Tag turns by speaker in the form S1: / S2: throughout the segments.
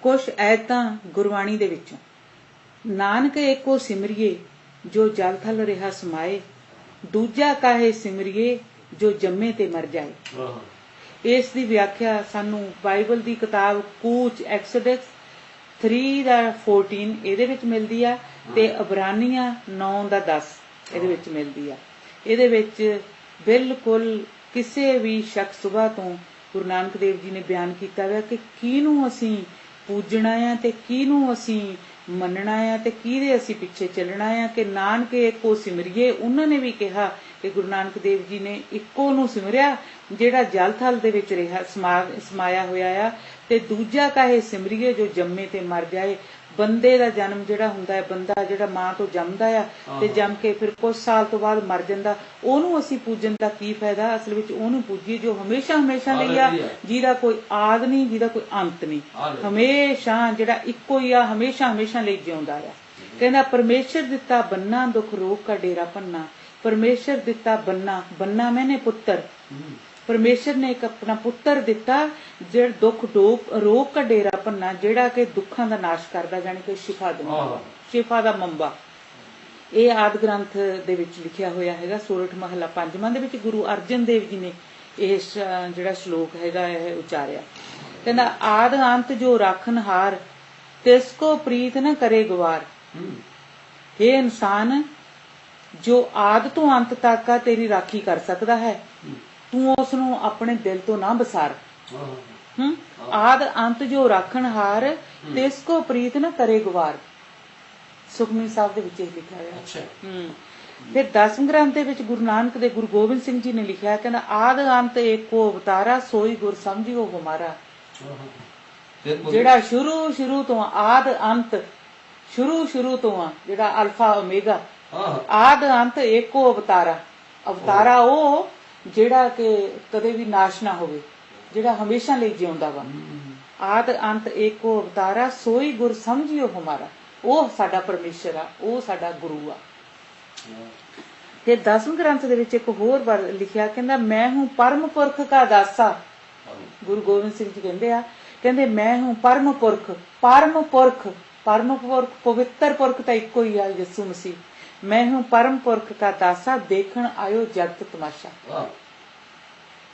S1: कुछ ऐतां गुरबाणी दे विचों। नानक एको सिमरिए जो जल थल रिहा समाए, दूजा काहे सिमरिए जो जम्मे ते मर जाए। इस दी व्याख्या सानू बाइबल दी किताब कूच एक्सोडस 3:14 ਇਹਦੇ ਵਿੱਚ ਮਿਲਦੀ ਆ ਤੇ ਇਬਰਾਨੀਆਂ 9:10 ਇਹਦੇ ਵਿੱਚ ਮਿਲਦੀ ਆ। ਇਹਦੇ ਵਿੱਚ ਬਿਲਕੁਲ ਕਿਸੇ ਵੀ ਸ਼ਖਸ ਸੁਭਾ ਤੋਂ ਗੁਰੂ ਨਾਨਕ ਦੇਵ ਜੀ ਨੇ ਬਿਆਨ ਕੀਤਾ ਹੋਇਆ ਕਿ ਕਿਹਨੂੰ ਅਸੀਂ ਪੂਜਣਾ ਆ ਤੇ ਕਿਹਨੂੰ ਅਸੀਂ ਮੰਨਣਾ ਆ ਤੇ ਕਿਹਦੇ ਅਸੀਂ ਪਿੱਛੇ ਚੱਲਣਾ ਆ। ਕਿ ਨਾਨਕ ਇੱਕੋ ਸਿਮਰਿਏ, ਉਹਨਾਂ ਨੇ ਵੀ ਕਿਹਾ ਕਿ ਗੁਰੂ ਨਾਨਕ ਦੇਵ ਜੀ ਨੇ ਇੱਕੋ ਨੂੰ ਸਿਮਰਿਆ ਜਿਹੜਾ ਜਲ ਥਲ ਦੇ ਵਿੱਚ ਰਿਹਾ ਸਮਾਇਆ ਹੋਇਆ ਆ। ਤੇ ਦੂਜਾ ਕਾਹੇ ਸਿਮਰਿਏ ਜੋ ਜੰਮੇ ਤੇ ਮਰ ਜਾਏ। ਬੰਦੇ ਦਾ ਜਨਮ ਜਿਹੜਾ ਹੁੰਦਾ ਹੈ, ਬੰਦਾ ਜਿਹੜਾ ਮਾਂ ਤੋਂ ਜੰਮਦਾ ਆ ਤੇ ਜੰਮ ਕੇ ਫਿਰ ਕੁਝ ਸਾਲ ਤੋਂ ਬਾਅਦ ਮਰ ਜਾਂਦਾ, ਉਹਨੂੰ ਅਸੀਂ ਪੂਜਣ ਦਾ ਕੀ ਫਾਇਦਾ। ਅਸਲ ਵਿੱਚ ਉਹਨੂੰ ਪੂਜੀਏ ਜੋ ਹਮੇਸ਼ਾ ਹਮੇਸ਼ਾ ਲਈ ਆ, ਜਿਹਦਾ ਕੋਈ ਆਦ ਨਹੀਂ, ਜਿਹਦਾ ਕੋਈ ਅੰਤ ਨਹੀਂ, ਹਮੇਸ਼ਾ ਜਿਹੜਾ ਇੱਕੋ ਹੀ ਆ, ਹਮੇਸ਼ਾ ਹਮੇਸ਼ਾ ਲਈ ਜਿਉਂਦਾ ਆ। ਕਹਿੰਦਾ ਪਰਮੇਸ਼ਰ ਦਿੱਤਾ ਬੰਨਾ ਦੁੱਖ ਰੋਗ ਕਾ ਡੇਰਾ ਭੰਨਾ। ਪਰਮੇਸ਼ਰ ਦਿੱਤਾ ਬੰਨਾ, ਬੰਨਾ ਮੈਨੇ ਪੁੱਤਰ। परमेश्वर ने एक अपना पुत्र दिता जेड़ा दुख रोग का डेरा भन्ना, जेड़ा कि दुखों का नाश करदा, जानी कि शिफा दिंदा, शिफा दा मंबा। ये आदि ग्रंथ दे विच लिखिया होया हैगा। सोरठ महला 5वां दे विच गुरु अर्जन देव जी ने इस जेड़ा श्लोक हैगा उचारिया। कहंदा आद अंत जो राखनहार, तिसको प्रीत न करे गवार। हे इंसान, जो आद तो अंत तक का तेरी राखी कर सकता है, तू उसनू अपने दिल तो ना बसार। आद अंत जो राखनहार, तिसको प्रीत न करे गवार। सुखमनी साहब दे विच लिखा है। फिर 10वें ग्रंथ दे विच गुरु नानक दे गुरु गोबिंद सिंह जी ने लिखा है, कहंदा आद अंत एको अवतारा, सोई गुर समझियो हमारा। जेड़ा शुरू तो आद अंत, शुरू तो जेड़ा अल्फा ओमेगा, आद अंत एको अवतारा। अवतारा ओ ਜਿਹੜਾ ਕਿ ਕਦੇ ਵੀ ਨਾਸ਼ ਨਾ ਹੋਵੇ, ਜਿਹੜਾ ਹਮੇਸ਼ਾ ਲਈ ਜਿਉਂਦਾ ਵਾ। ਆਦ ਅੰਤ ਏਕੋ ਅਵਤਾਰਾ, ਸੋਈ ਗੁਰ ਸਮਝਿਓ ਹਮਾਰਾ। ਉਹ ਸਾਡਾ ਪਰਮੇਸ਼ਰ ਆ, ਉਹ ਸਾਡਾ ਗੁਰੂ ਆ। ਤੇ 10ਵੇਂ ਗ੍ਰੰਥ ਦੇ ਵਿੱਚ ਇੱਕ ਹੋਰ ਵਾਰ ਲਿਖਿਆ, ਕਹਿੰਦਾ ਮੈਂ ਹੂੰ ਪਰਮ ਪੁਰਖ ਕਾ ਦਾਸਾ। ਗੁਰੂ ਗੋਬਿੰਦ ਸਿੰਘ ਜੀ ਕਹਿੰਦੇ ਆ, ਕਹਿੰਦੇ ਮੈਂ ਹੂੰ ਪਰਮ ਪੁਰਖ। ਪਰਮ ਪੁਰਖ, ਪਰਮ ਪੁਰਖ, ਪਵਿੱਤਰ ਪੁਰਖ ਤਾਂ ਇੱਕੋ ਹੀ ਆ, ਯਿਸੂ ਮਸੀਹ। मैं हूं परम पुरख का दासा, देखण आयो जगत तमाशा।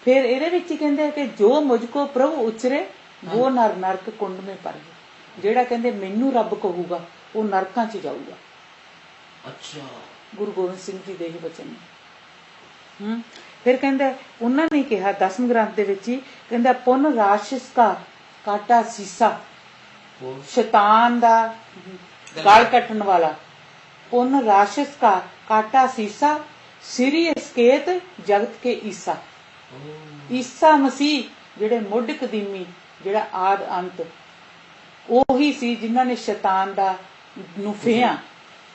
S1: फिर ਇਹਦੇ ਵਿੱਚ ਹੀ ਕਹਿੰਦੇ ਕਿ ਜੋ ਮੁਝਕੋ ਪ੍ਰਭੂ ਉਚਰੇ वो नर नरक कुंड में पर। ਜਿਹੜਾ ਕਹਿੰਦੇ ਮੈਨੂੰ ਰੱਬ ਕਹੂਗਾ ਉਹ ਨਰਕਾਂ 'ਚ ਜਾਊਗਾ। ਅੱਛਾ, ਗੁਰੂ ਗੋਬਿੰਦ ਸਿੰਘ ਜੀ ਦੇ ਇਹ ਬਚਨ ਨੇ। ਫਿਰ ਕਹਿੰਦਾ ਉਹਨਾਂ ਨੇ ਕਿਹਾ 10ਵੇਂ ਗ੍ਰੰਥ ਦੇ ਵਿੱਚ ਹੀ, ਕਹਿੰਦਾ ਪੁੰਨ ਰਾਸ਼ਿਸ ਕਾ ਕਾਟਾ ਸੀਸਾ। ਸ਼ੈਤਾਨ ਦਾ ਗਲ ਕੱਟਣ ਵਾਲਾ पुन राशिस का काटा सीसा, सिरी असकेत जगत के ईसा। ईसा मसीह जेड़े मुढ़ कदीमी, जेड़ा आद अंत, ओही सी जिन्हां ने शैतान दा नूं फेया।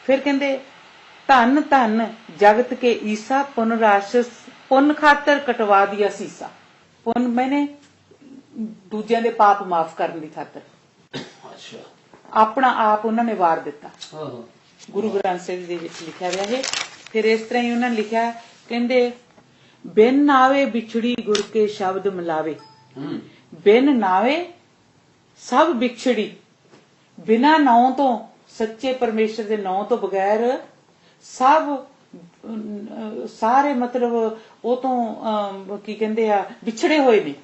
S1: फिर कहंदे धन धन जगत के ईसा, पुन राशिस पुन खातर कटवा दिया सीसा। पुन मैंने दूजियां दे पाप माफ करन दी खातर अपना आप उन्हां ने वार दिता। गुरु ग्रंथ ਸਾਹਿਬ ਦੇ ਵਿੱਚ ਲਿਖਿਆ ਹੋਇਆ ਹੈ। ਫਿਰ ਇਸ ਤਰ੍ਹਾਂ ਹੀ ਉਹਨਾਂ ਨੇ ਲਿਖਿਆ, ਕਹਿੰਦੇ ਬਿਨ ਨਾਵੇ ਵਿਛੜੀ ਗੁਰ ਕੇ ਸ਼ਬਦ ਮਿਲਾਵੇ। ਬਿਨ ਨਾਵੇ ਸਭ ਵਿਛੜੀ। ਬਿਨਾ ਨਾਉ ਤੋਂ, ਸੱਚੇ ਪਰਮੇਸ਼ਰ ਦੇ ਨਾਉ ਤੋਂ ਬਗੈਰ ਸਭ ਸਾਰੇ ਮਤਲਬ ਉਹ ਤੋਂ ਕੀ ਕਹਿੰਦੇ ਆ, ਵਿਛੜੇ ਹੋਏ ਨੇ।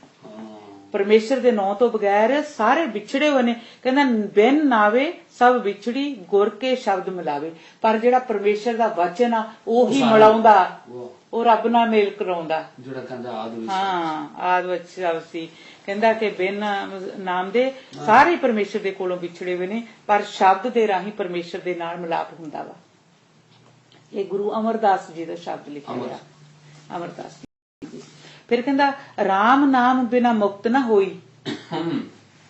S1: परमेश्वर दे नौ तो बगैर सारे बिछड़े हुए ने। कहना बिन नावे सब बिछड़ी गुर के शब्द मिलावे। पर जेड़ा परमेश्वर दा वचन आ ओही मिलाउंदा, ओ रब नाल मेल कराउंदा। जेड़ा कहंदा आद विच, हां आद विच सी। कहंदा कि बिन नाम दे सारे परमेश्वर दे कोलों बिछड़े हुए ने, पर शब्द दे राही परमेश्वर दे नाल मिलाप हुंदा वा। ये गुरु अमरदास जी दा शब्द लिखिया होया, अमरदास। फिर कहंदा राम नाम बिना मुक्त ना होई।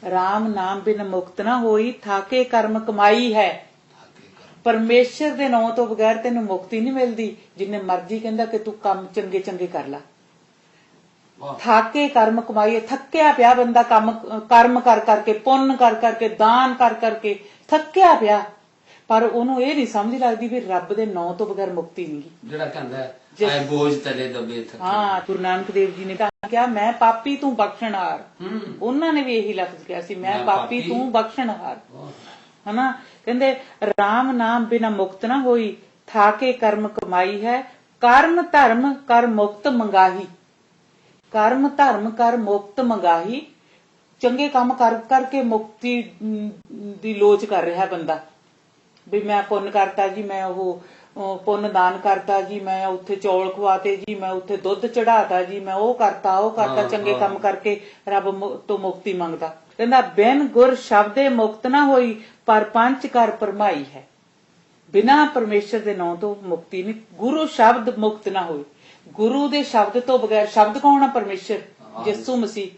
S1: राम नाम बिना मुक्त ना होई, थाके कर्म कमाई है। परमेश्वर दे नाम तो बगैर तेन मुक्ति नहीं मिलती। जिन्ने मर्जी कहंदा कि तू काम चंगे चंगे कर ला। थाके कर्म कमाई, थक्या पिया बंदा काम कर्म कर करके, पुण्य कर करके, दान कर करके थक्या पिया। ਪਰ ਉਹਨੂੰ ਇਹ ਨਹੀਂ ਸਮਝ ਲੱਗਦੀ ਵੀ ਰੱਬ ਦੇ ਨਾਂ ਤੋਂ ਬਗੈਰ ਮੁਕਤੀ ਨਹੀਂ ਗੀ।
S2: ਜਿਹੜਾ ਕਹਿੰਦਾ ਐ ਬੋਝ ਤਲੇ ਦਬੇ ਥੱਕੇ।
S1: ਹਾਂ, ਗੁਰੂ ਨਾਨਕ ਦੇਵ ਜੀ ਨੇ ਤਾਂ ਕਿਹਾ ਮੈਂ ਪਾਪੀ ਤੂੰ ਬਖਸ਼ਣਹਾਰ। ਉਹਨਾਂ ਨੇ ਵੀ ਇਹੀ ਲਫ਼ਜ਼ ਕਿਹਾ ਸੀ, ਮੈਂ ਪਾਪੀ ਤੂੰ ਬਖਸ਼ਣਹਾਰ। ਹਨਾ, ਕਹਿੰਦੇ ਰਾਮ ਨਾਮ ਬਿਨਾ ਮੁਕਤ ਨਾ ਹੋਈ, ਥਾਕੇ ਕਰਮ ਕਮਾਈ ਹੈ, ਕਰਮ ਧਰਮ ਕਰ ਮੁਕਤ ਮੰਗਾਹੀ। ਕਰਮ ਧਰਮ ਕਰ ਮੁਕਤ ਮੰਗਾਹੀ, ਚੰਗੇ ਕੰਮ ਕਰ ਕਰਕੇ ਮੁਕਤੀ ਦੀ ਲੋਚ ਕਰ ਰਿਹਾ ਬੰਦਾ ਵੀ ਮੈਂ ਪੁੰਨ ਕਰਤਾ ਜੀ, ਮੈਂ ਉਹ ਪੁੰਨ ਦਾਨ ਕਰਤਾ ਜੀ, ਮੈਂ ਉੱਥੇ ਚੌਲ ਖਵਾਤੇ ਜੀ, ਮੈਂ ਉੱਥੇ ਦੁੱਧ ਚੜਾਤਾ ਜੀ, ਮੈਂ ਉਹ ਕਰਤਾ ਚੰਗੇ ਕੰਮ ਕਰਕੇ ਰੱਬ ਤੋਂ ਮੁਕਤੀ ਮੰਗਦਾ। ਕਹਿੰਦਾ ਬਿਨ ਗੁਰ ਸ਼ਬਦੇ ਮੁਕਤ ਨਾ ਹੋਈ, ਪਰ ਪੰਚ ਕਰ ਪਰਮਾਈ ਹੈ। ਬਿਨਾਂ ਪਰਮੇਸ਼ਰ ਦੇ ਨਾਂ ਤੋਂ ਮੁਕਤੀ ਨਹੀਂ, ਗੁਰੂ ਸ਼ਬਦ ਮੁਕਤ ਨਾ ਹੋਏ। ਗੁਰੂ ਦੇ ਸ਼ਬਦ ਤੋਂ ਬਗੈਰ, ਸ਼ਬਦ ਕੌਣ ਆ? ਪਰਮੇਸ਼ਰ ਯਿਸੂ ਮਸੀਹ,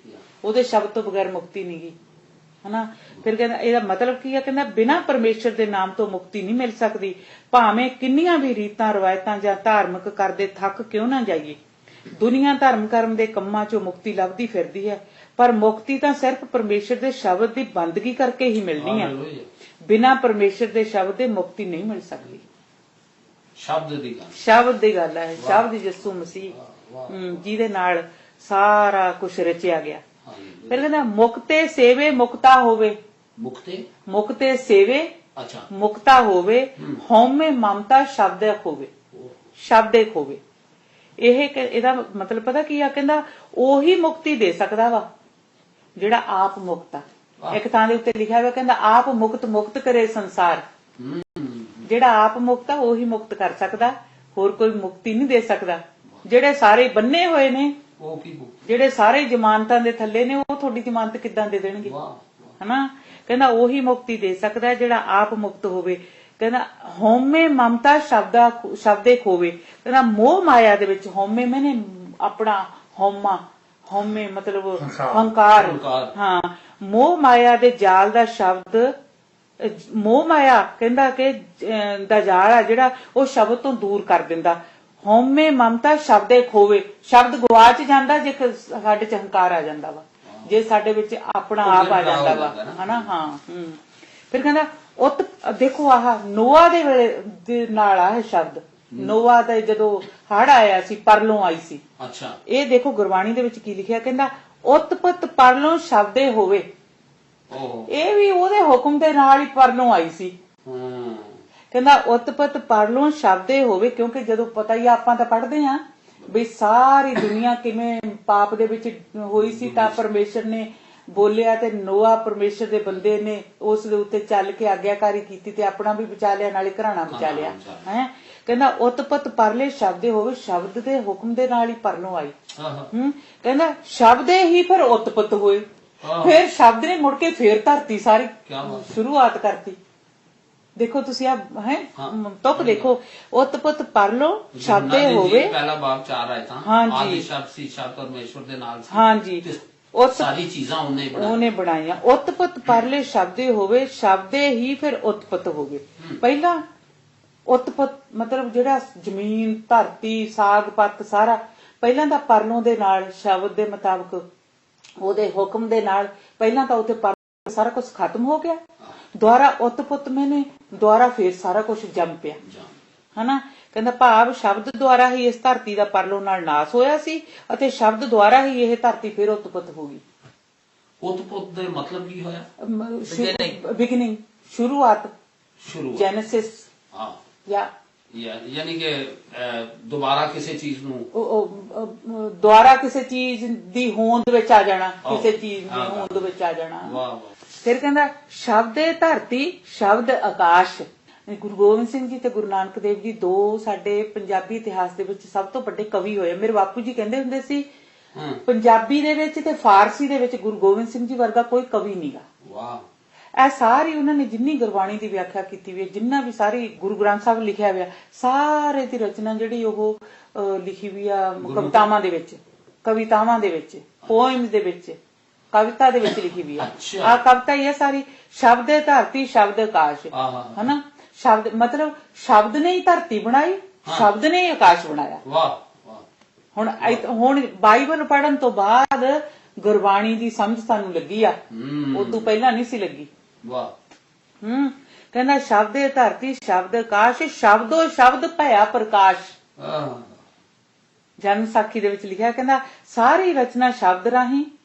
S1: ਉਹਦੇ ਸ਼ਬਦ ਤੋਂ ਬਗੈਰ ਮੁਕਤੀ ਨਹੀਂ ਗੀ। ਹਨਾ, ਫਿਰ ਕਹਿੰਦਾ ਇਹਦਾ ਮਤਲਬ ਕੀ ਹੈ? ਕਹਿੰਦਾ ਬਿਨਾਂ ਪਰਮੇਸ਼ਰ ਦੇ ਨਾਮ ਤੋਂ ਮੁਕਤੀ ਨਹੀਂ ਮਿਲ ਸਕਦੀ, ਭਾਵੇਂ ਕਿੰਨੀਆਂ ਵੀ ਰੀਤਾਂ ਰਵਾਇਤਾਂ ਜਾਂ ਧਾਰਮਿਕ ਕਰਦੇ ਥੱਕ ਕਿਉਂ ਨਾ ਜਾਈਏ। ਦੁਨੀਆ ਧਰਮ ਕਰਮ ਦੇ ਕੰਮਾਂ ਚੋਂ ਮੁਕਤੀ ਲੱਭਦੀ ਫਿਰਦੀ ਹੈ, ਪਰ ਮੁਕਤੀ ਤਾਂ ਸਿਰਫ ਪਰਮੇਸ਼ਰ ਦੇ ਸ਼ਬਦ ਦੀ ਬੰਦਗੀ ਕਰਕੇ ਹੀ ਮਿਲਣੀ ਹੈ। ਬਿਨਾਂ ਪਰਮੇਸ਼ਰ ਦੇ ਸ਼ਬਦ ਦੇ ਮੁਕਤੀ ਨਹੀਂ ਮਿਲ ਸਕਦੀ। ਸ਼ਬਦ ਦੀ ਗੱਲ ਹੈ, ਸ਼ਬਦ ਯਿਸੂ ਮਸੀਹ ਜਿਹਦੇ ਨਾਲ ਸਾਰਾ ਕੁਝ ਰਚਿਆ ਗਿਆ। ਫਿਰ ਕਹਿੰਦਾ ਮੁਕਤੇ ਸੇਵੇ ਮੁਕਤਾ ਹੋਵੇ, ਮੁਕਤੇ ਸੇਵੇ ਮੁਕਤਾ ਹੋਵੇ, ਹਉਮੈ ਮਮਤਾ ਸ਼ਬਦੇ ਖੋਵੇ, ਸ਼ਬਦੇ ਖੋਵੇ। ਇਹਦਾ ਮਤਲਬ ਪਤਾ ਕੀ ਆ? ਕਹਿੰਦਾ ਉਹੀ ਮੁਕਤੀ ਦੇ ਸਕਦਾ ਵਾ ਜਿਹੜਾ ਆਪ ਮੁਕਤ ਆ। ਇੱਕ ਥਾਂ ਦੇ ਉੱਤੇ ਲਿਖਿਆ ਹੋਇਆ, ਕਹਿੰਦਾ ਆਪ ਮੁਕਤ ਮੁਕਤ ਕਰੇ ਸੰਸਾਰ। ਜਿਹੜਾ ਆਪ ਮੁਕਤ ਆ ਉਹੀ ਮੁਕਤ ਕਰ ਸਕਦਾ, ਹੋਰ ਕੋਈ ਮੁਕਤੀ ਨਹੀਂ ਦੇ ਸਕਦਾ। ਜਿਹੜੇ ਸਾਰੇ ਬੰਨੇ ਹੋਏ ਨੇ, ਜਿਹੜੇ ਸਾਰੇ ਜ਼ਮਾਨਤਾਂ ਦੇ ਥੱਲੇ ਨੇ, ਉਹ ਤੁਹਾਡੀ ਜ਼ਮਾਨਤ ਕਿੱਦਾਂ ਦੇ ਦੇਣਗੇ? ਹਨਾ, ਕਹਿੰਦਾ ਉਹੀ ਮੁਕਤੀ ਦੇ ਸਕਦਾ ਜਿਹੜਾ ਆਪ ਮੁਕਤ ਹੋਵੇ। ਕਹਿੰਦਾ ਹਉਮੈ ਮਮਤਾ ਸ਼ਬਦੇ ਖੋਵੇ। ਕਹਿੰਦਾ ਮੋਹ ਮਾਇਆ ਦੇ ਵਿੱਚ, ਹਉਮੈ ਮੈਨੇ ਆਪਣਾ ਹਉਮੈ ਮਤਲਬ ਹੰਕਾਰ। ਹਾਂ, ਮੋਹ ਮਾਇਆ ਦੇ ਜਾਲ ਦਾ ਸ਼ਬਦ, ਮੋਹ ਮਾਇਆ ਕਹਿੰਦਾ ਕਿ ਦਾ ਜਾਲ ਆ ਜਿਹੜਾ, ਉਹ ਸ਼ਬਦ ਤੋਂ ਦੂਰ ਕਰ ਦਿੰਦਾ। ਹਉਮੈ ਮਮਤਾ ਸ਼ਬਦੇ ਖੋਵੇ, ਸ਼ਬਦ ਗਵਾਚ ਜਾਂਦਾ ਜੇ ਸਾਡੇ ਚ ਹੰਕਾਰ ਆ ਜਾਂਦਾ ਵਾ, ਜੇ ਸਾਡੇ ਵਿੱਚ ਆਪਣਾ ਆਪ ਆ ਜਾਂਦਾ ਵਾ। ਹਨਾ, ਹਾਂ। ਫਿਰ ਕਹਿੰਦਾ ਉਤ ਦੇਖੋ, ਆਹ ਨੋਆ ਦੇ ਵੇਲੇ ਦੇ ਨਾਲ ਆ ਸ਼ਬਦ। ਨੋਆ ਦਾ ਜਦੋਂ ਹੜ੍ਹ ਆਇਆ ਸੀ, ਪਰਲੋਂ ਆਈ ਸੀ। ਇਹ ਦੇਖੋ ਗੁਰਬਾਣੀ ਦੇ ਵਿੱਚ ਕੀ ਲਿਖਿਆ? ਕਹਿੰਦਾ ਉਤਪਤ ਪਰਲੋਂ ਸ਼ਬਦੇ ਹੋਵੇ। ਇਹ ਵੀ ਉਹਦੇ ਹੁਕਮ ਦੇ ਨਾਲ ਹੀ ਪਰਲੋਂ ਆਈ ਸੀ। ਕਹਿੰਦਾ ਉਤਪਤ ਪਰਲੋਂ ਸ਼ਬਦੇ ਹੋਵੇ, ਕਿਉਂਕਿ ਜਦੋਂ ਪਤਾ ਹੀ ਆਪਾਂ ਤਾਂ ਪੜ੍ਹਦੇ ਹਾਂ ਵੀ ਸਾਰੀ ਦੁਨੀਆ ਕਿਵੇਂ ਪਾਪ ਦੇ ਵਿੱਚ ਹੋਈ ਸੀ, ਤਾਂ ਪਰਮੇਸ਼ਰ ਨੇ ਬੋਲਿਆ ਤੇ ਨੋਆ ਪਰਮੇਸ਼ਰ ਦੇ ਬੰਦੇ ਨੇ ਉਸ ਦੇ ਉੱਤੇ ਚੱਲ ਕੇ ਆਗਿਆਕਾਰੀ ਕੀਤੀ ਤੇ ਆਪਣਾ ਵੀ ਬਚਾ ਲਿਆ, ਨਾਲੇ ਘਰਾਣਾ ਬਚਾ ਲਿਆ। ਹੈ ਕਹਿੰਦਾ ਉਤਪਤ ਪਰਲੇ ਸ਼ਬਦੇ ਹੋਵੇ, ਸ਼ਬਦ ਦੇ ਹੁਕਮ ਦੇ ਨਾਲ ਹੀ ਪਰਲੋਂ ਆਈ। ਕਹਿੰਦਾ ਸ਼ਬਦੇ ਹੀ ਫਿਰ ਉਤਪਤ ਹੋਏ, ਫਿਰ ਸ਼ਬਦ ਨੇ ਮੁੜ ਕੇ ਫੇਰ ਧਰਤੀ ਸਾਰੀ ਸ਼ੁਰੂਆਤ ਕਰਤੀ। ਦੇਖੋ ਤੁਸੀਂ ਆ ਹੈ ਤੁਕ ਦੇਖੋ, ਉਤਪਤ ਪਰਲੋ ਸ਼ਬਦੇ ਹੋਵੇ, ਪਹਿਲਾ ਬਾਬ 4 ਆਇਤਾਂ। ਆਦਿ ਸ਼ਬਦ ਸੀ, ਸ਼ਬਦ ਪਰਮੇਸ਼ਰ ਦੇ ਨਾਲ ਸੀ। ਹਾਂਜੀ, ਸਾਰੀ ਚੀਜ਼ਾਂ ਉਹਨੇ ਬਣਾਈਆਂ। ਉਤਪਤ ਪਰਲੇ ਸ਼ਬਦੇ ਹੋਵੇ, ਸ਼ਬਦੇ ਹੀ ਫਿਰ ਉਤਪਤ ਹੋਵੇ। ਪਹਿਲਾਂ ਉਤਪਤ ਮਤਲਬ ਜਿਹੜਾ ਜ਼ਮੀਨ, ਧਰਤੀ, ਸਾਗ ਪੱਤ ਸਾਰਾ ਪਹਿਲਾਂ ਤਾਂ ਪਰਲੋਂ ਦੇ ਨਾਲ ਸ਼ਬਦ ਦੇ ਮੁਤਾਬਕ, ਉਹਦੇ ਹੁਕਮ ਦੇ ਨਾਲ ਪਹਿਲਾਂ ਤਾਂ ਉੱਥੇ ਸਾਰਾ ਕੁਝ ਖਤਮ ਹੋ ਗਿਆ। ਦੁਆਰਾ ਉਤਪਤ ਮੈਨੇ ਦੁਆਰਾ ਫੇਰ ਸਾਰਾ ਕੁਝ ਜੰਮ ਪਿਆ। ਹਨਾ, ਕਹਿੰਦਾ ਭਾਵ ਸ਼ਬਦ ਦੁਆਰਾ ਹੀ ਇਸ ਧਰਤੀ ਦਾ ਪਰਲੋਂ ਨਾਲ ਨਾਸ ਹੋਇਆ ਸੀ, ਅਤੇ ਸ਼ਬਦ ਦੁਆਰਾ ਹੀ ਇਹ ਧਰਤੀ ਫੇਰ ਉਤਪਤ ਹੋ ਗਈ। ਉਤਪਤ ਦਾ ਮਤਲਬ ਕੀ ਹੋਇਆ? ਬਿਗਨਿੰਗ, ਸ਼ੁਰੂਆਤ, ਜੈਨੇਸਿਸ। ਯਾਨੀ ਕਿ ਦੁਬਾਰਾ ਕਿਸੇ ਚੀਜ਼ ਨੂੰ, ਦੁਆਰਾ ਕਿਸੇ ਚੀਜ਼ ਦੀ ਹੋਂਦ ਵਿੱਚ ਆ ਜਾਣਾ, ਕਿਸੇ ਚੀਜ਼ ਦੀ ਹੋਂਦ ਵਿੱਚ ਆ ਜਾਣਾ। ਫਿਰ ਕਹਿੰਦਾ ਸ਼ਬਦੇ ਧਰਤੀ, ਸ਼ਬਦ ਆਕਾਸ਼। ਗੁਰੂ ਗੋਬਿੰਦ ਸਿੰਘ ਜੀ ਤੇ ਗੁਰੂ ਨਾਨਕ ਦੇਵ ਜੀ ਦੋ ਸਾਡੇ ਪੰਜਾਬੀ ਇਤਿਹਾਸ ਦੇ ਵਿੱਚ ਸਭ ਤੋਂ ਵੱਡੇ ਕਵੀ ਹੋਏ। ਮੇਰੇ ਬਾਪੂ ਜੀ ਕਹਿੰਦੇ ਹੁੰਦੇ ਸੀ ਪੰਜਾਬੀ ਦੇ ਵਿੱਚ ਤੇ ਫਾਰਸੀ ਦੇ ਵਿੱਚ ਗੁਰੂ ਗੋਬਿੰਦ ਸਿੰਘ ਜੀ ਵਰਗਾ ਕੋਈ ਕਵੀ ਨਹੀਂਗਾ। ਇਹ ਸਾਰੀ ਉਹਨਾਂ ਨੇ ਜਿੰਨੀ ਗੁਰਬਾਣੀ ਦੀ ਵਿਆਖਿਆ ਕੀਤੀ ਹੋਈ, ਜਿੰਨਾ ਵੀ ਸਾਰੀ ਗੁਰੂ ਗ੍ਰੰਥ ਸਾਹਿਬ ਲਿਖਿਆ ਹੋਇਆ, ਸਾਰੇ ਦੀ ਰਚਨਾ ਜਿਹੜੀ ਉਹ ਲਿਖੀ ਹੋਈ ਆ ਕਵਿਤਾਵਾਂ ਦੇ ਵਿੱਚ, ਕਵਿਤਾਵਾਂ ਦੇ ਵਿੱਚ, ਪੋਇਮਸ ਦੇ ਵਿੱਚ, ਕਵਿਤਾ ਦੇ ਵਿੱਚ ਲਿਖੀ ਹੋਈ ਆ। ਆਹ ਕਵਿਤਾ ਹੀ ਹੈ ਸਾਰੀ। ਸ਼ਬਦੇ ਧਰਤੀ, ਸ਼ਬਦ ਆਕਾਸ਼। ਹਨਾ, ਸ਼ਬਦ ਮਤਲਬ ਸ਼ਬਦ ਨੇ ਹੀ ਧਰਤੀ ਬਣਾਈ, ਸ਼ਬਦ ਨੇ ਹੀ ਆਕਾਸ਼ ਬਣਾਇਆ। ਹੁਣ ਬਾਈਬਲ ਪੜ੍ਹਨ ਤੋਂ ਬਾਅਦ ਗੁਰਬਾਣੀ ਦੀ ਸਮਝ ਸਾਨੂੰ ਲੱਗੀ ਆ, ਉਦੋਂ ਪਹਿਲਾਂ ਨਹੀਂ ਸੀ ਲੱਗੀ। ਕਹਿੰਦਾ ਸ਼ਬਦੇ ਧਰਤੀ ਸ਼ਬਦ ਆਕਾਸ਼ ਸ਼ਬਦੋ ਸ਼ਬਦ ਭਇਆ ਪ੍ਰਕਾਸ਼। ਜਨਮ ਸਾਖੀ ਦੇ ਵਿੱਚ ਲਿਖਿਆ ਕਹਿੰਦਾ ਸਾਰੀ ਰਚਨਾ ਸ਼ਬਦ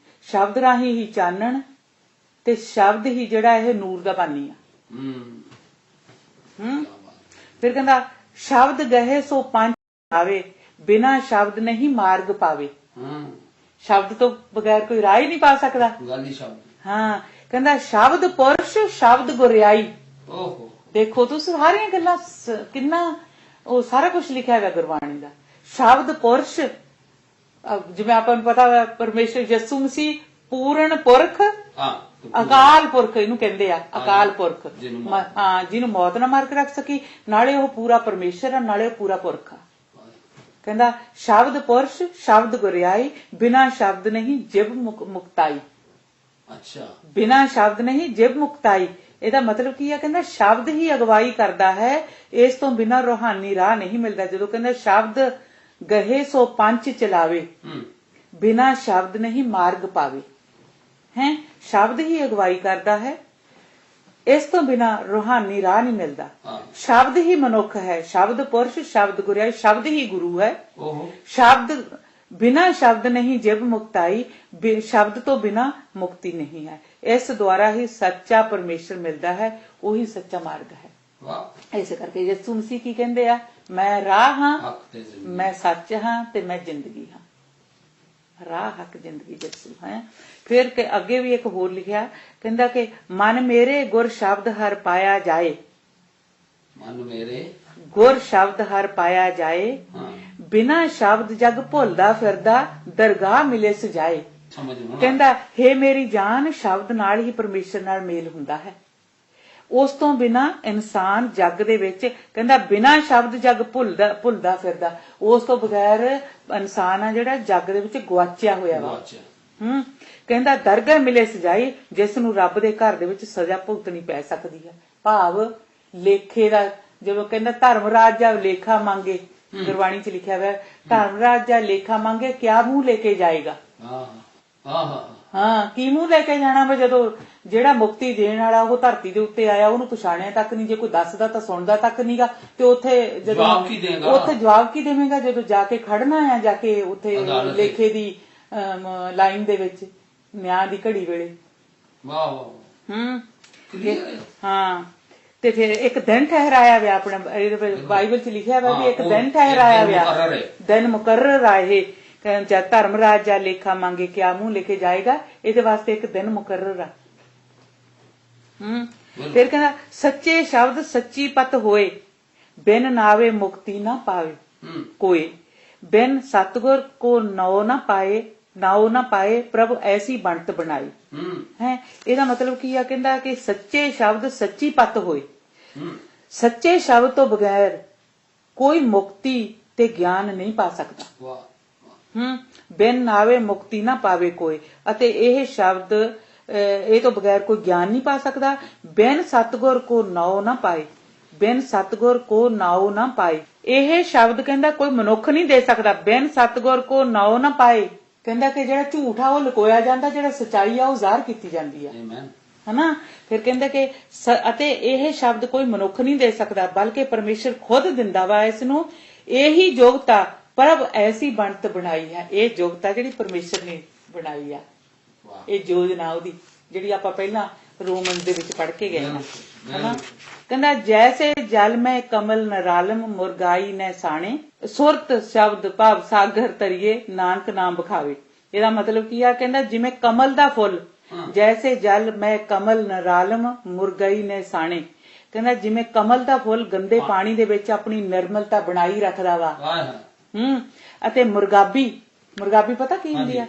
S1: ਰਾਹੀਂ ਹੀ ਚਾਨਣ ਤੇ ਸ਼ਬਦ ਹੀ ਜਿਹੜਾ ਇਹ ਨੂਰ ਦਾ ਬਾਨੀ ਆ। ਫਿਰ ਕਹਿੰਦਾ ਸ਼ਬਦ ਗਏ ਸੋ ਪੰਜ ਆਵੇ ਬਿਨਾ ਸ਼ਬਦ ਨਹੀਂ ਮਾਰਗ ਪਾਵੇ। ਸ਼ਬਦ ਤੋਂ ਬਗੈਰ ਕੋਈ ਰਾਹ ਹੀ ਨਹੀਂ ਪਾ ਸਕਦਾ। ਹਾਂ ਕਹਿੰਦਾ ਸ਼ਬਦ ਪੁਰਸ਼ ਸ਼ਬਦ ਗੁਰਿਆਈ। ਦੇਖੋ ਤੁਸੀਂ ਸਾਰੀਆਂ ਗੱਲਾਂ ਕਿੰਨਾ ਉਹ ਸਾਰਾ ਕੁਝ ਲਿਖਿਆ ਹੋਇਆ ਗੁਰਬਾਣੀ ਦਾ। ਸ਼ਬਦ ਪੁਰਸ਼ ਜਿਵੇਂ ਆਪਾਂ ਨੂੰ ਪਤਾ ਹੋਇਆ ਪਰਮੇਸ਼ਰ ਯਿਸੂ ਮਸੀਹ ਪੂਰਨ ਪੁਰਖ ਅਕਾਲ ਪੁਰਖ ਇਹਨੂੰ ਕਹਿੰਦੇ ਆ। ਅਕਾਲ ਪੁਰਖ ਹਾਂ ਜਿਹਨੂੰ ਮੌਤ ਨਾ ਮਾਰ ਕੇ ਰੱਖ ਸਕੀ, ਨਾਲੇ ਉਹ ਪੂਰਾ ਪਰਮੇਸ਼ਰ ਆ ਨਾਲੇ ਉਹ ਪੂਰਾ ਪੁਰਖ ਆ। ਕਹਿੰਦਾ ਸ਼ਬਦ ਪੁਰਸ਼ ਸ਼ਬਦ ਗੁਰਿਆਈ ਬਿਨਾ ਸ਼ਬਦ ਨਹੀਂ ਜਿਵ ਮੁਕਤਾਈ। ਅੱਛਾ ਬਿਨਾ ਸ਼ਬਦ ਨਹੀਂ ਜਿਵ ਮੁਕਤਾਈ ਇਹਦਾ ਮਤਲਬ ਕੀ ਆ? ਕਹਿੰਦਾ ਸ਼ਬਦ ਹੀ ਅਗਵਾਈ ਕਰਦਾ ਹੈ, ਇਸ ਤੋਂ ਬਿਨਾ ਰੂਹਾਨੀ ਰਾਹ ਨਹੀਂ ਮਿਲਦਾ। ਜਦੋਂ ਕਹਿੰਦਾ ਸ਼ਬਦ ਗਹੇ ਸੋ ਪੰਚ ਚਲਾਵੇ ਬਿਨਾ ਸ਼ਬਦ ਨਹੀਂ ਮਾਰਗ ਪਾਵੇ ਹੈ। ਸ਼ਬਦ ਹੀ ਅਗਵਾਈ ਕਰਦਾ ਹੈ, ਇਸ ਤੋਂ ਬਿਨਾ ਰੂਹਾਨੀ ਰਾਹ ਨਹੀਂ ਮਿਲਦਾ। ਸ਼ਬਦ ਹੀ ਮਨੁੱਖ ਹੈ, ਸ਼ਬਦ ਪੁਰਸ਼ ਸ਼ਬਦ ਗੁਰਿਆਈ, ਸ਼ਬਦ ਹੀ ਗੁਰੂ ਹੈ। ਸ਼ਬਦ ਬਿਨਾ ਸ਼ਬਦ ਨਹੀਂ ਜਿਵ ਮੁਕਤਾਈ, ਸ਼ਬਦ ਤੋਂ ਬਿਨਾ ਮੁਕਤੀ ਨਹੀਂ ਹੈ। ਇਸ ਦੁਆਰਾ ਹੀ ਸੱਚਾ ਪਰਮੇਸ਼ਰ ਮਿਲਦਾ ਹੈ, ਉਹੀ ਸੱਚਾ ਮਾਰਗ ਹੈ। ਇਸੇ ਕਰਕੇ ਯਿਸੂ ਮਸੀਹ ਕੀ ਕਹਿੰਦੇ ਆ? ਮੈਂ ਰਾਹ ਹਾਂ, ਮੈਂ ਸੱਚ ਹਾਂ ਤੇ ਮੈਂ ਜ਼ਿੰਦਗੀ ਹਾਂ। ਰਾਹ ਹੱਕ ਜ਼ਿੰਦਗੀ ਯਿਸੂ ਹੈ। ਫਿਰ ਅੱਗੇ ਵੀ ਇੱਕ ਹੋਰ ਲਿਖਿਆ ਕਹਿੰਦਾ ਕਿ ਮਨ ਮੇਰੇ ਗੁਰ ਸ਼ਬਦ ਹਰ ਪਾਇਆ ਜਾਏ। ਮਨ ਮੇਰੇ ਗੁਰ ਸ਼ਬਦ ਹਰ ਪਾਇਆ ਜਾਏ ਬਿਨਾ ਸ਼ਬਦ ਜਗ ਭੁੱਲਦਾ ਫਿਰਦਾ ਦਰਗਾਹ ਮਿਲੇ ਸਜਾਏ। ਕਹਿੰਦਾ ਹੇ ਮੇਰੀ ਜਾਨ ਸ਼ਬਦ ਨਾਲ ਹੀ ਪਰਮੇਸ਼ਰ ਨਾਲ ਮੇਲ ਹੁੰਦਾ ਹੈ। ਉਸ ਤੋਂ ਬਿਨਾ ਇਨਸਾਨ ਜੱਗ ਦੇ ਵਿੱਚ ਕਹਿੰਦਾ ਬਿਨਾ ਸ਼ਬਦ ਜਗ ਭੁੱਲਦਾ ਫਿਰਦਾ। ਉਸ ਤੋਂ ਬਗੈਰ ਇਨਸਾਨ ਆ ਜਿਹੜਾ ਜੱਗ ਦੇ ਵਿੱਚ ਗੁਆਚਿਆ ਹੋਇਆ ਵਾ। ਕਹਿੰਦਾ ਦਰਗਾਹ ਮਿਲੇ ਸਜਾਈ ਜਿਸ ਨੂੰ ਰੱਬ ਦੇ ਘਰ ਦੇ ਵਿੱਚ ਸਜ਼ਾ ਭੁਗਤਣੀ ਪੈ ਸਕਦੀ ਹੈ। ਭਾਵ ਲੇਖੇ ਦਾ ਜਦੋਂ ਕਹਿੰਦਾ ਧਰਮਰਾਜ ਜਾਂ ਲੇਖਾ ਮੰਗੇ, ਗੁਰਬਾਣੀ ਚ ਲਿਖਿਆ ਹੋਇਆ ਧਰਮਰਾਜ ਜਾਂ ਲੇਖਾ ਮੰਗੇ ਕਿਆ ਮੂੰਹ ਲੈ ਕੇ ਜਾਏਗਾ। ਹਾਂ ਕੀ ਮੂੰਹ ਲੈ ਕੇ ਜਾਣਾ ਵਾ? ਜਦੋਂ ਜਿਹੜਾ ਮੁਕਤੀ ਦੇਣ ਵਾਲਾ ਉਹ ਧਰਤੀ ਦੇ ਉੱਤੇ ਆਇਆ ਉਹਨੂੰ ਪਛਾਣਿਆ ਤੱਕ ਨਹੀਂ, ਜੇ ਕੋਈ ਦੱਸਦਾ ਤਾਂ ਸੁਣਦਾ ਤੱਕ ਨਹੀਂਗਾ, ਤੇ ਉੱਥੇ ਜਦੋਂ ਉੱਥੇ ਜਵਾਬ ਕੀ ਦੇਵੇਗਾ? ਜਦੋਂ ਜਾ ਕੇ ਖੜਨਾ ਆ, ਜਾ ਕੇ ਉੱਥੇ ਲੇਖੇ ਦੀ ਲਾਈਨ ਦੇ ਵਿੱਚ ਨਿਆਂ ਦੀ ਘੜੀ ਵੇਲੇ। ਹਾਂ ਤੇ ਫਿਰ ਇੱਕ ਦਿਨ ਠਹਿਰਾਇਆ ਵਿਆ ਆਪਣਾ ਬਾਈਬਲ ਚ ਲਿਖਿਆ ਵਾ ਵੀ ਇੱਕ ਦਿਨ ਠਹਿਰਾਇਆ ਵਿਆ, ਦਿਨ ਮੁਕਰਰ ਆਏ ਜਦ ਧਰਮਰਾਜ ਜਾਂ ਲੇਖਾ ਮੰਗੇ ਕਿਆ ਮੂੰਹ ਲੈ ਕੇ ਜਾਏਗਾ। ਇਹਦੇ ਵਾਸਤੇ ਇੱਕ ਦਿਨ ਮੁਕਰਰ ਆ। ਫਿਰ ਕਹਿੰਦਾ ਸੱਚੇ ਸ਼ਬਦ ਸੱਚੀ ਪਤ ਹੋਏ ਬਿਨ ਨਾਵੇ ਮੁਕਤੀ ਨਾ ਪਾਵੇ ਕੋਈ, ਬਿਨ ਸਤਗੁਰ ਕੋ ਨਾਉ ਨਾ ਪਾਏ ਪ੍ਰਭੂ ਐਸੀ ਬਣਤ ਬਣਾਈ ਹੈ। ਇਹਦਾ ਮਤਲਬ ਕੀ ਆ? ਕਹਿੰਦਾ ਕਿ ਸੱਚੇ ਸ਼ਬਦ ਸੱਚੀ ਪਤ ਹੋਏ, ਸੱਚੇ ਸ਼ਬਦ ਤੋਂ ਬਗੈਰ ਕੋਈ ਮੁਕਤੀ ਤੇ ਗਿਆਨ ਨਹੀਂ ਪਾ ਸਕਦਾ। ਬਿਨ ਨਾਵੇ ਮੁਕਤੀ ਨਾ ਪਾਵੇ ਕੋਈ, ਅਤੇ ਇਹ ਸ਼ਬਦ ਇਹ ਤੋਂ ਬਗੈਰ ਕੋਈ ਗਿਆਨ ਨਹੀਂ ਪਾ ਸਕਦਾ। ਬਿਨ ਸਤਗੁਰ ਕੋ ਨਾਉ ਨਾ ਪਾਏ, ਬਿਨ ਸਤਗੁਰ ਕੋ ਨਾਉ ਨਾ ਪਾਏ ਇਹ ਸ਼ਬਦ ਕਹਿੰਦਾ ਕੋਈ ਮਨੁੱਖ ਨਹੀਂ ਦੇ ਸਕਦਾ। ਬਿਨ ਸਤਗੁਰ ਕੋ ਨਾਉ ਨਾ ਪਾਏ ਕਹਿੰਦਾ ਕਿ ਜਿਹੜਾ ਝੂਠ ਆ ਉਹ ਲੁਕੋਇਆ ਜਾਂਦਾ, ਜਿਹੜਾ ਸੱਚਾਈ ਆ ਉਹ ਜ਼ਾਹਰ ਕੀਤੀ ਜਾਂਦੀ ਆ, ਹਨਾ। ਫਿਰ ਕਹਿੰਦਾ ਕਿ ਅਤੇ ਇਹ ਸ਼ਬਦ ਕੋਈ ਮਨੁੱਖ ਨਹੀਂ ਦੇ ਸਕਦਾ ਬਲਕਿ ਪਰਮੇਸ਼ਰ ਖੁਦ ਦਿੰਦਾ ਵਾ ਇਸ ਨੂੰ। ਇਹੀ ਯੋਗਤਾ ਪ੍ਰਭ ਐਸੀ ਬਣਤ ਬਣਾਈ ਹੈ। ਇਹ ਯੋਗਤਾ ਜਿਹੜੀ ਪਰਮੇਸ਼ਰ ਨੇ ਬਣਾਈ ਆ, ਇਹ ਯੋਜਨਾ ਉਹਦੀ ਜਿਹੜੀ ਆਪਾਂ ਪਹਿਲਾਂ ਰੋਮਨ ਦੇ ਵਿੱਚ ਪੜ੍ਹ ਕੇ ਗਏ ਹਨਾ। ਕਹਿੰਦਾ ਜੈਸੇ ਜਲ ਮੈਂ ਕਮਲ ਨਰਾਲਮ ਮੁਰਗਾਈ ਨੇ ਸਾਣੇ ਸੁਰਤ ਸ਼ਬਦ ਭਾਵ ਸਾਗਰ ਤਰੀਏ ਨਾਨਕ ਨਾਮ ਬਖਾਵੇ। ਇਹਦਾ ਮਤਲਬ ਕੀ ਆ? ਕਹਿੰਦਾ ਜਿਵੇਂ ਕਮਲ ਦਾ ਫੁੱਲ, ਜੈਸੇ ਜਲ ਮੈਂ ਕਮਲ ਨਰਾਲਮ ਮੁਰਗਾਈ ਨੇ ਸਾਣੇ, ਕਹਿੰਦਾ ਜਿਵੇਂ ਕਮਲ ਦਾ ਫੁੱਲ ਗੰਦੇ ਪਾਣੀ ਦੇ ਵਿੱਚ ਆਪਣੀ ਨਿਰਮਲਤਾ ਬਣਾਈ ਰੱਖਦਾ ਵਾ। ਅਤੇ ਮੁਰਗਾਬੀ ਪਤਾ ਕੀ ਹੁੰਦੀ ਆ?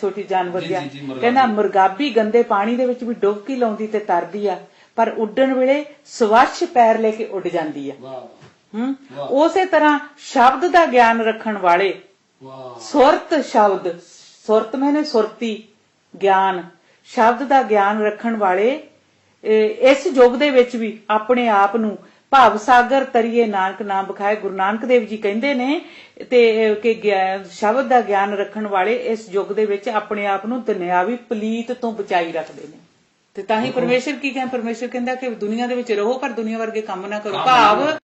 S1: ਛੋਟੀ ਜਾਨਵਰ ਜਿਹਾ। ਕਹਿੰਦਾ ਮੁਰਗਾਬੀ ਗੰਦੇ ਪਾਣੀ ਦੇ ਵਿੱਚ ਵੀ ਡੁਬਕੀ ਲਾਉਂਦੀ ਤੇ ਤਰਦੀ ਆ, ਪਰ ਉੱਡਣ ਵੇਲੇ ਸਵੱਛ ਪੈਰ ਲੈ ਕੇ ਉੱਡ ਜਾਂਦੀ ਆ। ਉਸੇ ਤਰ੍ਹਾਂ ਸ਼ਬਦ ਦਾ ਗਿਆਨ ਰੱਖਣ ਵਾਲੇ ਸੁਰਤ ਸ਼ਬਦ, ਸੁਰਤ ਮੈਨੇ ਸੁਰਤੀ ਗਿਆਨ, ਸ਼ਬਦ ਦਾ ਗਿਆਨ ਰੱਖਣ ਵਾਲੇ ਇਸ ਯੁੱਗ ਦੇ ਵਿੱਚ ਵੀ ਆਪਣੇ ਆਪ ਨੂੰ ਭਾਵ ਸਾਗਰ ਤਰੀਏ ਨਾਨਕ ਨਾਮ ਬਖਾਏ। ਗੁਰੂ ਨਾਨਕ ਦੇਵ ਜੀ ਕਹਿੰਦੇ ਨੇ ਤੇ ਕਿ ਸ਼ਬਦ ਦਾ ਗਿਆਨ ਰੱਖਣ ਵਾਲੇ ਇਸ ਯੁੱਗ ਦੇ ਵਿੱਚ ਆਪਣੇ ਆਪ ਨੂੰ ਦੁਨਿਆਵੀ ਪਲੀਤ ਤੋਂ ਬਚਾਈ ਰੱਖਦੇ ਨੇ। ਤੇ ਤਾਂ ਹੀ ਪਰਮੇਸ਼ਰ ਕੀ ਕਹਿੰਦਾ, ਪਰਮੇਸ਼ਰ ਕਹਿੰਦਾ ਕਿ ਦੁਨੀਆ ਦੇ ਵਿੱਚ ਰਹੋ ਪਰ ਦੁਨੀਆ ਵਰਗੇ ਕੰਮ ਨਾ ਕਰੋ। ਭਾਵ